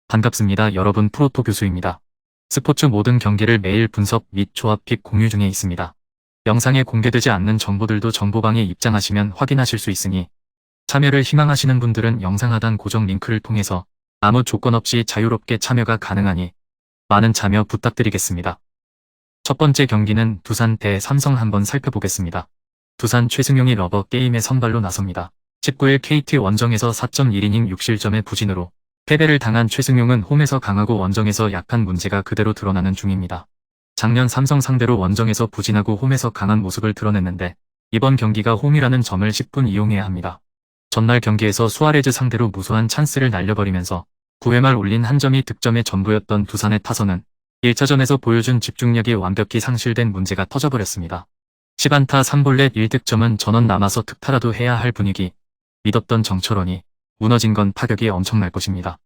반갑습니다. 여러분, 프로토 교수입니다. 스포츠 모든 경기를 매일 분석 및 조합 픽 공유 중에 있습니다. 영상에 공개되지 않는 정보들도 정보방에 입장하시면 확인하실 수 있으니 참여를 희망하시는 분들은 영상 하단 고정 링크를 통해서 아무 조건 없이 자유롭게 참여가 가능하니 많은 참여 부탁드리겠습니다. 첫 번째 경기는 두산 대 삼성 한번 살펴보겠습니다. 두산 최승용이 러버 게임에 선발로 나섭니다. 19일 KT 원정에서 4.1이닝 6실점의 부진으로 패배를 당한 최승용은 홈에서 강하고 원정에서 약한 문제가 그대로 드러나는 중입니다. 작년 삼성 상대로 원정에서 부진하고 홈에서 강한 모습을 드러냈는데 이번 경기가 홈이라는 점을 10분 이용해야 합니다. 전날 경기에서 수아레즈 상대로 무수한 찬스를 날려버리면서 9회 말 올린 한 점이 득점의 전부였던 두산의 타선은 1차전에서 보여준 집중력이 완벽히 상실된 문제가 터져버렸습니다. 10안타 3볼넷 1득점은 전원 남아서 득타라도 해야 할 분위기, 믿었던 정철원이 무너진 건 타격이 엄청날 것입니다.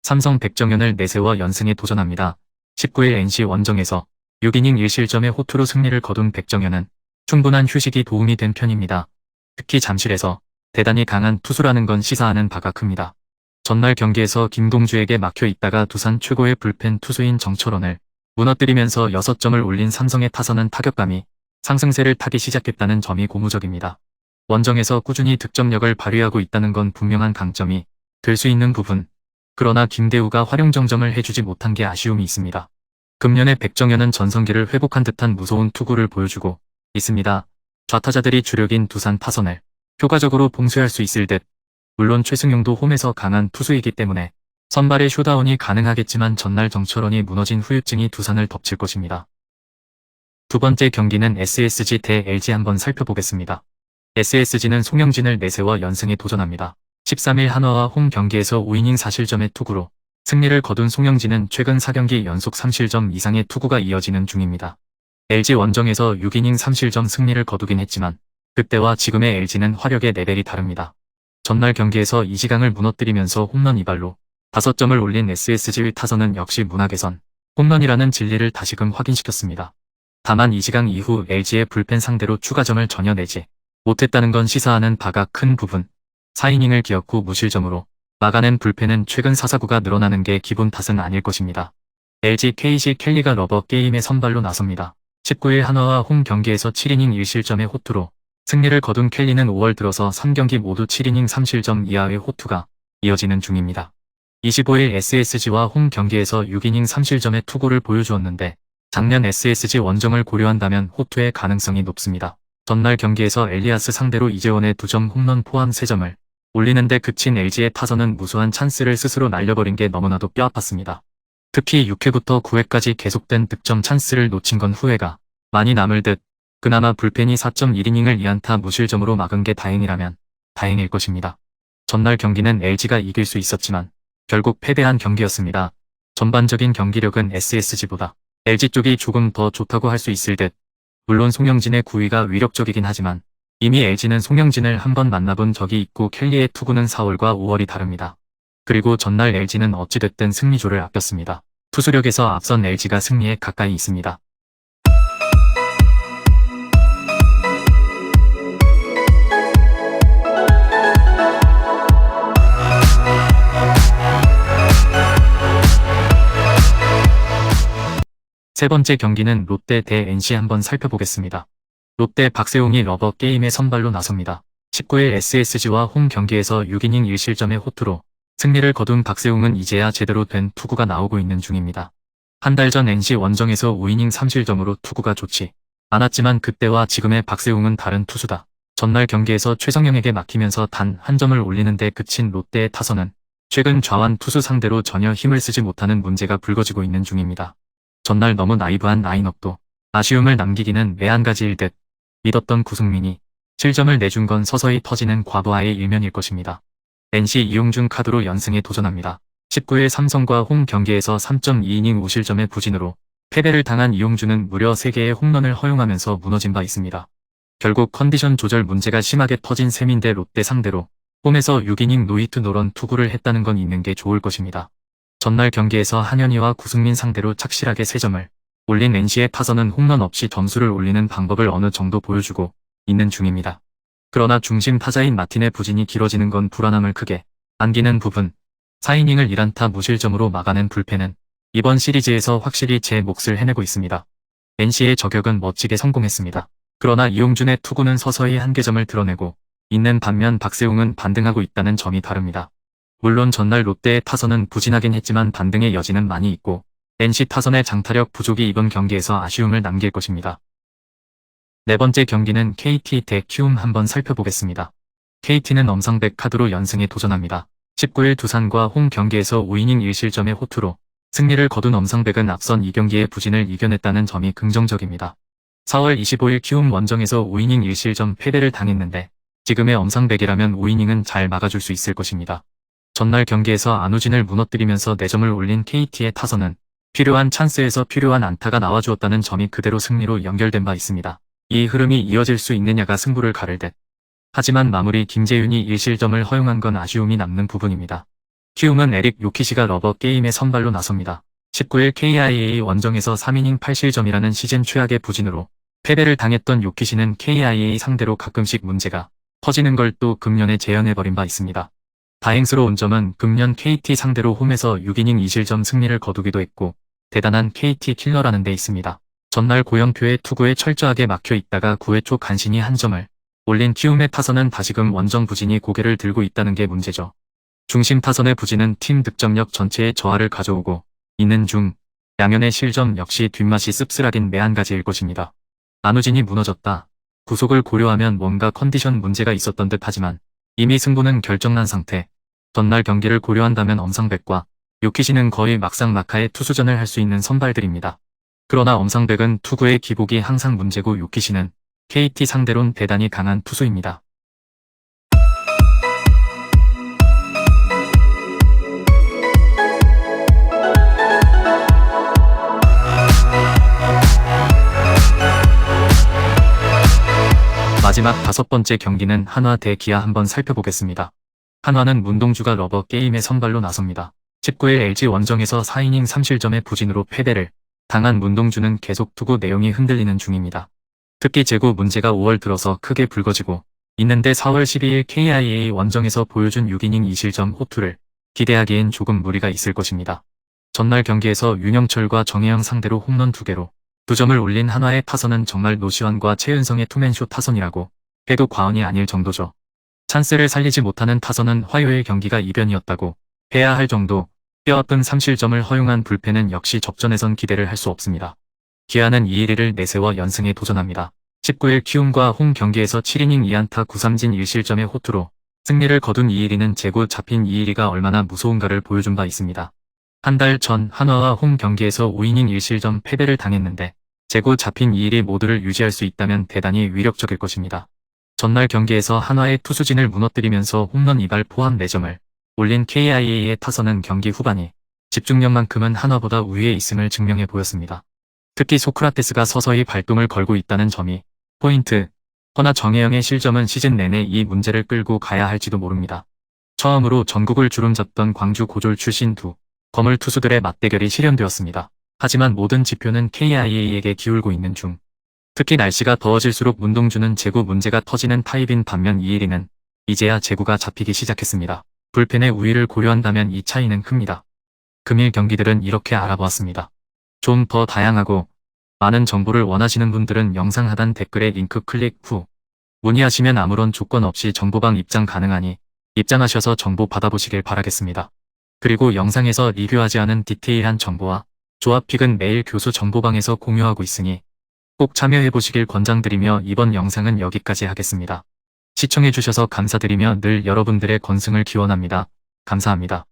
삼성 백정현을 내세워 연승에 도전합니다. 19일 NC 원정에서 6이닝 1실점의 호투로 승리를 거둔 백정현은 충분한 휴식이 도움이 된 편입니다. 특히 잠실에서 대단히 강한 투수라는 건 시사하는 바가 큽니다. 전날 경기에서 김동주에게 막혀 있다가 두산 최고의 불펜 투수인 정철원을 무너뜨리면서 6점을 올린 삼성의 타선은 타격감이 상승세를 타기 시작했다는 점이 고무적입니다. 원정에서 꾸준히 득점력을 발휘하고 있다는 건 분명한 강점이 될 수 있는 부분, 그러나 김대우가 활용정점을 해주지 못한 게 아쉬움이 있습니다. 금년에 백정현은 전성기를 회복한 듯한 무서운 투구를 보여주고 있습니다. 좌타자들이 주력인 두산 타선을 효과적으로 봉쇄할 수 있을 듯, 물론 최승용도 홈에서 강한 투수이기 때문에 선발의 쇼다운이 가능하겠지만 전날 정철원이 무너진 후유증이 두산을 덮칠 것입니다. 두 번째 경기는 SSG 대 LG 한번 살펴보겠습니다. SSG는 송영진을 내세워 연승에 도전합니다. 13일 한화와 홈 경기에서 5이닝 4실점의 투구로 승리를 거둔 송영진은 최근 4경기 연속 3실점 이상의 투구가 이어지는 중입니다. LG 원정에서 6이닝 3실점 승리를 거두긴 했지만 그때와 지금의 LG는 화력의 레벨이 다릅니다. 전날 경기에서 이지강을 무너뜨리면서 홈런 2발로 5점을 올린 SSG 타선은 역시 문학에선 홈런이라는 진리를 다시금 확인시켰습니다. 다만 이지강 이후 LG의 불펜 상대로 추가점을 전혀 내지 못했다는 건 시사하는 바가 큰 부분, 4이닝을 기어코 무실점으로 막아낸 불펜은 최근 사사구가 늘어나는 게 기본 탓은 아닐 것입니다. LG KC 켈리가 러버 게임에 선발로 나섭니다. 19일 한화와 홈 경기에서 7이닝 1실점의 호투로 승리를 거둔 켈리는 5월 들어서 3경기 모두 7이닝 3실점 이하의 호투가 이어지는 중입니다. 25일 SSG와 홈 경기에서 6이닝 3실점의 투구를 보여주었는데 작년 SSG 원정을 고려한다면 호투의 가능성이 높습니다. 전날 경기에서 엘리아스 상대로 이재원의 2점 홈런 포함 3점을 올리는데 그친 LG의 타선은 무수한 찬스를 스스로 날려버린 게 너무나도 뼈아팠습니다. 특히 6회부터 9회까지 계속된 득점 찬스를 놓친 건 후회가 많이 남을 듯, 그나마 불펜이 4.1이닝을 2안타 무실점으로 막은 게 다행이라면 다행일 것입니다. 전날 경기는 LG가 이길 수 있었지만 결국 패배한 경기였습니다. 전반적인 경기력은 SSG보다 LG 쪽이 조금 더 좋다고 할 수 있을 듯, 물론 송영진의 구위가 위력적이긴 하지만 이미 LG는 송영진을 한번 만나본 적이 있고 켈리의 투구는 4월과 5월이 다릅니다. 그리고 전날 LG는 어찌됐든 승리조를 아꼈습니다. 투수력에서 앞선 LG가 승리에 가까이 있습니다. 세 번째 경기는 롯데 대 NC 한번 살펴보겠습니다. 롯데 박세웅이 러버 게임에 선발로 나섭니다. 19일 SSG와 홈 경기에서 6이닝 1실점의 호투로 승리를 거둔 박세웅은 이제야 제대로 된 투구가 나오고 있는 중입니다. 한 달 전 NC 원정에서 5이닝 3실점으로 투구가 좋지 않았지만 그때와 지금의 박세웅은 다른 투수다. 전날 경기에서 최성영에게 막히면서 단 한 점을 올리는데 그친 롯데의 타선은 최근 좌완 투수 상대로 전혀 힘을 쓰지 못하는 문제가 불거지고 있는 중입니다. 전날 너무 나이브한 라인업도 아쉬움을 남기기는 매한가지일 듯, 믿었던 구승민이 7점을 내준 건 서서히 터지는 과부하의 일면일 것입니다. NC 이용준 카드로 연승에 도전합니다. 19일 삼성과 홈 경기에서 3.2이닝 5실점의 부진으로 패배를 당한 이용준은 무려 3개의 홈런을 허용하면서 무너진 바 있습니다. 결국 컨디션 조절 문제가 심하게 터진 셈인데 롯데 상대로 홈에서 6이닝 노히트 노런 투구를 했다는 건 있는 게 좋을 것입니다. 전날 경기에서 한현희와 구승민 상대로 착실하게 3점을 올린 NC의 타선은 홈런 없이 점수를 올리는 방법을 어느 정도 보여주고 있는 중입니다. 그러나 중심 타자인 마틴의 부진이 길어지는 건 불안함을 크게 안기는 부분. 4이닝을 1안타 무실점으로 막아낸 불펜은 이번 시리즈에서 확실히 제 몫을 해내고 있습니다. NC의 저격은 멋지게 성공했습니다. 그러나 이용준의 투구는 서서히 한계점을 드러내고 있는 반면 박세웅은 반등하고 있다는 점이 다릅니다. 물론 전날 롯데의 타선은 부진하긴 했지만 반등의 여지는 많이 있고 NC 타선의 장타력 부족이 이번 경기에서 아쉬움을 남길 것입니다. 네 번째 경기는 KT 대 키움 한번 살펴보겠습니다. KT는 엄상백 카드로 연승에 도전합니다. 19일 두산과 홈 경기에서 5이닝 1실점의 호투로 승리를 거둔 엄상백은 앞선 2경기의 부진을 이겨냈다는 점이 긍정적입니다. 4월 25일 키움 원정에서 5이닝 1실점 패배를 당했는데 지금의 엄상백이라면 5이닝은 잘 막아줄 수 있을 것입니다. 전날 경기에서 안우진을 무너뜨리면서 4점을 올린 KT의 타선은 필요한 찬스에서 필요한 안타가 나와주었다는 점이 그대로 승리로 연결된 바 있습니다. 이 흐름이 이어질 수 있느냐가 승부를 가를 듯. 하지만 마무리 김재윤이 1실점을 허용한 건 아쉬움이 남는 부분입니다. 키움은 에릭 요키시가 러버 게임에 선발로 나섭니다. 19일 KIA 원정에서 3이닝 8실점이라는 시즌 최악의 부진으로 패배를 당했던 요키시는 KIA 상대로 가끔씩 문제가 터지는 걸 또 금년에 재현해버린 바 있습니다. 다행스러운 점은 금년 KT 상대로 홈에서 6이닝 2실점 승리를 거두기도 했고 대단한 KT 킬러라는 데 있습니다. 전날 고영표의 투구에 철저하게 막혀 있다가 9회 초 간신히 한 점을 올린 키움의 타선은 다시금 원정 부진이 고개를 들고 있다는 게 문제죠. 중심 타선의 부진은 팀 득점력 전체에 저하를 가져오고 있는 중 양현의 실점 역시 뒷맛이 씁쓸하긴 매한가지일 것입니다. 안우진이 무너졌다. 구속을 고려하면 뭔가 컨디션 문제가 있었던 듯 하지만 이미 승부는 결정난 상태. 전날 경기를 고려한다면 엄상백과 요키시는 거의 막상막하의 투수전을 할 수 있는 선발들입니다. 그러나 엄상백은 투구의 기복이 항상 문제고 요키시는 KT 상대론 대단히 강한 투수입니다. 마지막 5번째 경기는 한화 대 기아 한번 살펴보겠습니다. 한화는 문동주가 러버 게임에 선발로 나섭니다. 19일 LG 원정에서 4이닝 3실점의 부진으로 패배를 당한 문동주는 계속 투구 내용이 흔들리는 중입니다. 특히 제구 문제가 5월 들어서 크게 불거지고 있는데 4월 12일 KIA 원정에서 보여준 6이닝 2실점 호투를 기대하기엔 조금 무리가 있을 것입니다. 전날 경기에서 윤영철과 정혜영 상대로 홈런 2개로 2점을 올린 한화의 타선은 정말 노시환과 최은성의 투맨쇼 타선이라고 해도 과언이 아닐 정도죠. 찬스를 살리지 못하는 타선은 화요일 경기가 이변이었다고 해야 할 정도. 뼈아픈 3실점을 허용한 불펜은 역시 접전에선 기대를 할 수 없습니다. 기아는 2-1을 내세워 연승에 도전합니다. 19일 키움과 홈 경기에서 7이닝 2안타 9삼진 1실점의 호투로 승리를 거둔 2-1는 제구 잡힌 2-1가 얼마나 무서운가를 보여준 바 있습니다. 한 달 전 한화와 홈 경기에서 5이닝 1실점 패배를 당했는데 제구 잡힌 2-1이 모두를 유지할 수 있다면 대단히 위력적일 것입니다. 전날 경기에서 한화의 투수진을 무너뜨리면서 홈런 2발 포함 4점을 올린 KIA의 타선은 경기 후반이 집중력만큼은 한화보다 우위에 있음을 증명해 보였습니다. 특히 소크라테스가 서서히 발동을 걸고 있다는 점이 포인트. 허나 정혜영의 실점은 시즌 내내 이 문제를 끌고 가야 할지도 모릅니다. 처음으로 전국을 주름잡던 광주 고졸 출신 두 거물 투수들의 맞대결이 실현되었습니다. 하지만 모든 지표는 KIA에게 기울고 있는 중. 특히 날씨가 더워질수록 문동주는 제구 문제가 터지는 타입인 반면 2-1는 이제야 제구가 잡히기 시작했습니다. 불펜의 우위를 고려한다면 이 차이는 큽니다. 금일 경기들은 이렇게 알아보았습니다. 좀 더 다양하고 많은 정보를 원하시는 분들은 영상 하단 댓글에 링크 클릭 후 문의하시면 아무런 조건 없이 정보방 입장 가능하니 입장하셔서 정보 받아보시길 바라겠습니다. 그리고 영상에서 리뷰하지 않은 디테일한 정보와 조합픽은 매일 교수 정보방에서 공유하고 있으니 꼭 참여해보시길 권장드리며 이번 영상은 여기까지 하겠습니다. 시청해주셔서 감사드리며 늘 여러분들의 건승을 기원합니다. 감사합니다.